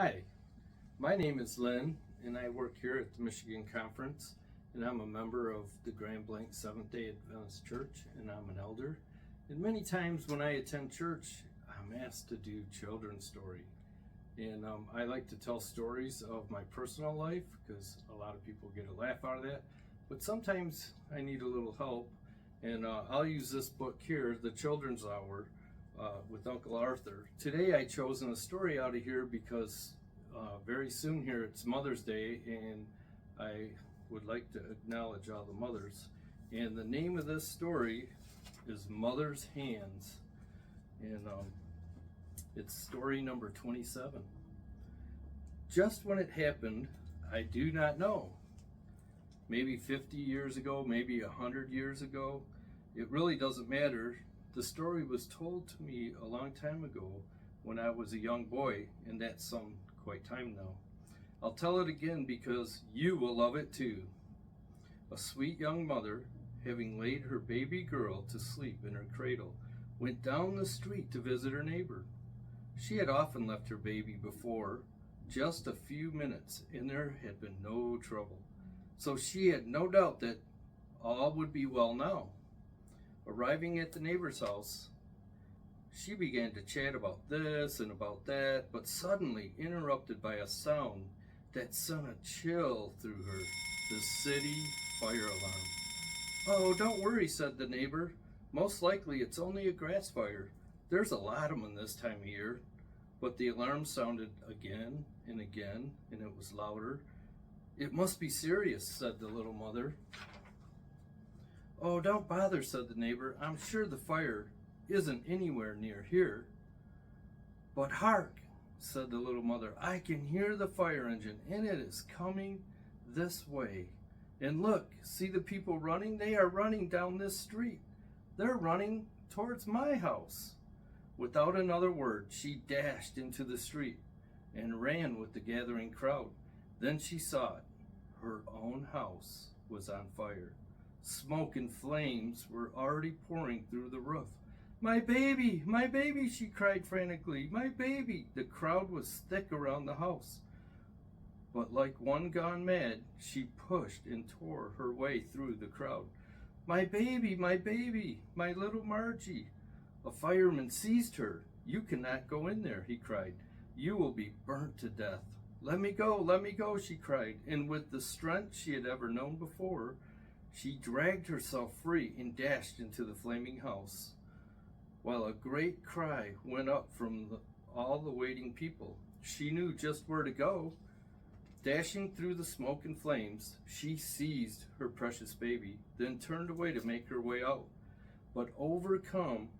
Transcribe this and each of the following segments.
Hi, my name is Lynn, and I work here at the Michigan Conference, and I'm a member of the Grand Blanc Seventh-day Adventist Church, and I'm an elder. And many times when I attend church, I'm asked to do children's story. And I like to tell stories of my personal life because a lot of people get a laugh out of that. But sometimes I need a little help, and I'll use this book here, The Children's Hour, with Uncle Arthur. Today I chosen a story out of here because very soon here it's Mother's Day, and I would like to acknowledge all the mothers. And the name of this story is Mother's Hands, and it's story number 27. Just when it happened, I do not know. Maybe 50 years ago, maybe 100 years ago. It really doesn't matter. The story was told to me a long time ago when I was a young boy, and that's some quite time now. I'll tell it again because you will love it too. A sweet young mother, having laid her baby girl to sleep in her cradle, went down the street to visit her neighbor. She had often left her baby before, just a few minutes, and there had been no trouble. So she had no doubt that all would be well now. Arriving at the neighbor's house, she began to chat about this and about that, but suddenly interrupted by a sound that sent a chill through her. The city fire alarm. "Oh, don't worry," said the neighbor. "Most likely it's only a grass fire. There's a lot of them this time of year." But the alarm sounded again and again, and it was louder. "It must be serious," said the little mother. "Oh, don't bother," said the neighbor. "I'm sure the fire isn't anywhere near here." "But hark," said the little mother. "I can hear the fire engine, and it is coming this way. And look, see the people running? They are running down this street. They're running towards my house." Without another word, she dashed into the street and ran with the gathering crowd. Then she saw it. Her own house was on fire. Smoke and flames were already pouring through the roof. My baby," she cried frantically. "My baby." The crowd was thick around the house. But like one gone mad, she pushed and tore her way through the crowd. My baby, my little Margie." A fireman seized her. "You cannot go in there," he cried. "You will be burnt to death." Let me go," she cried. And with the strength she had ever known before, she dragged herself free and dashed into the flaming house, while a great cry went up from all the waiting people. She knew just where to go. Dashing through the smoke and flames, she seized her precious baby, then turned away to make her way out. But overcome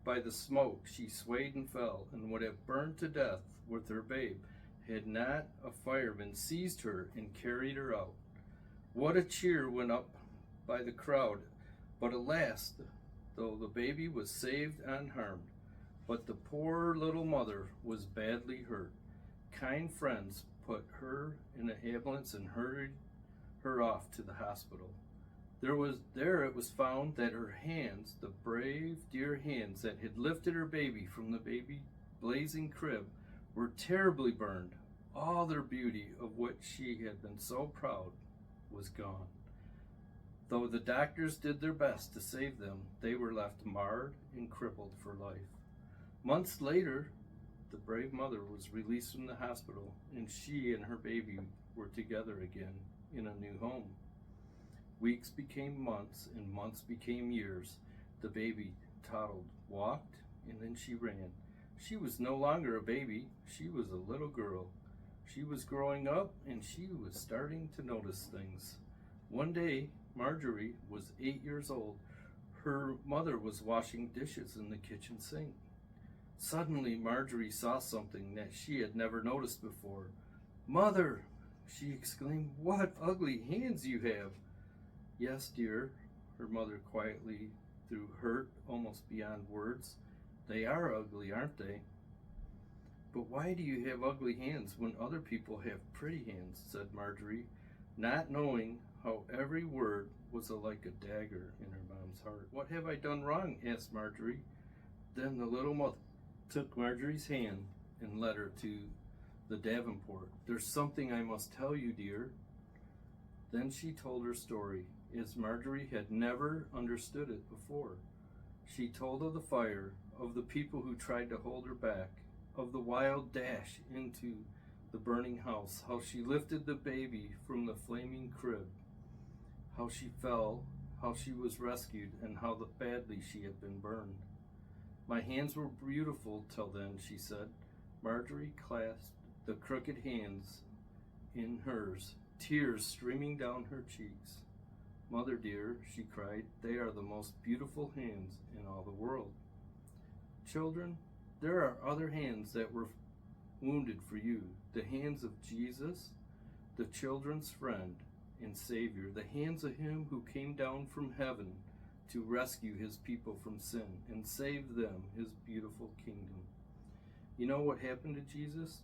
by the smoke, she swayed and fell, and would have burned to death with her babe, had not a fireman seized her and carried her out. What a cheer went up by the crowd, but alas, though the baby was saved unharmed, but the poor little mother was badly hurt. Kind friends put her in an ambulance and hurried her off to the hospital. There it was found that her hands, the brave dear hands that had lifted her baby from the baby blazing crib, were terribly burned. All their beauty, of which she had been so proud, was gone. Though the doctors did their best to save them, they were left marred and crippled for life. Months later, the brave mother was released from the hospital, and she and her baby were together again in a new home. Weeks became months, and months became years. The baby toddled, walked, and then she ran. She was no longer a baby. She was a little girl. She was growing up, and she was starting to notice things. One day, Marjorie was 8 years old. Her mother was washing dishes in the kitchen sink. Suddenly, Marjorie saw something that she had never noticed before. "Mother," she exclaimed, "what ugly hands you have." "Yes, dear," her mother quietly, through hurt almost beyond words. "They are ugly, aren't they?" "But why do you have ugly hands when other people have pretty hands?" said Marjorie, not knowing how every word was like a dagger in her mom's heart. "What have I done wrong?" asked Marjorie. Then the little mother took Marjorie's hand and led her to the Davenport. There's something I must tell you, dear. Then she told her story, as Marjorie had never understood it before. She told of the fire, of the people who tried to hold her back, of the wild dash into the burning house, how she lifted the baby from the flaming crib, how she fell, how she was rescued, and how badly she had been burned. My hands were beautiful till then, she said. Marjorie clasped the crooked hands in hers, tears streaming down her cheeks. Mother dear, she cried, they are the most beautiful hands in all the world. Children, there are other hands that were wounded for you, the hands of Jesus, the children's friend and Savior, the hands of him who came down from heaven to rescue his people from sin and save them his beautiful kingdom. You know what happened to Jesus?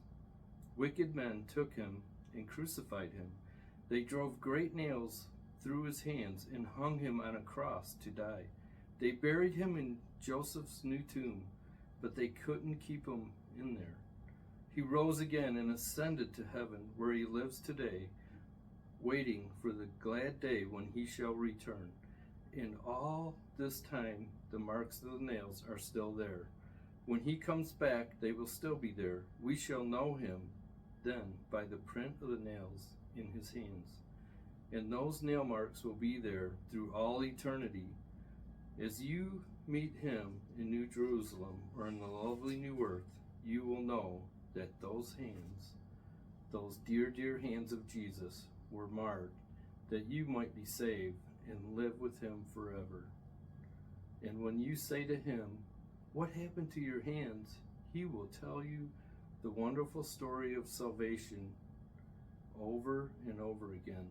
Wicked men took him and crucified him. They drove great nails through his hands and hung him on a cross to die. They buried him in Joseph's new tomb, but they couldn't keep him in there. He rose again and ascended to heaven, where he lives today, waiting for the glad day when he shall return. And all this time, the marks of the nails are still there. When he comes back, they will still be there. We shall know him then by the print of the nails in his hands. And those nail marks will be there through all eternity. As you meet him in New Jerusalem or in the lovely new earth, you will know that those hands, those dear, dear hands of Jesus, were marred, that you might be saved and live with him forever. And when you say to him, what happened to your hands? He will tell you the wonderful story of salvation over and over again.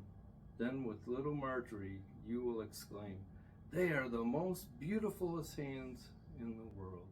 Then with little Marjorie, you will exclaim, they are the most beautifulest hands in the world.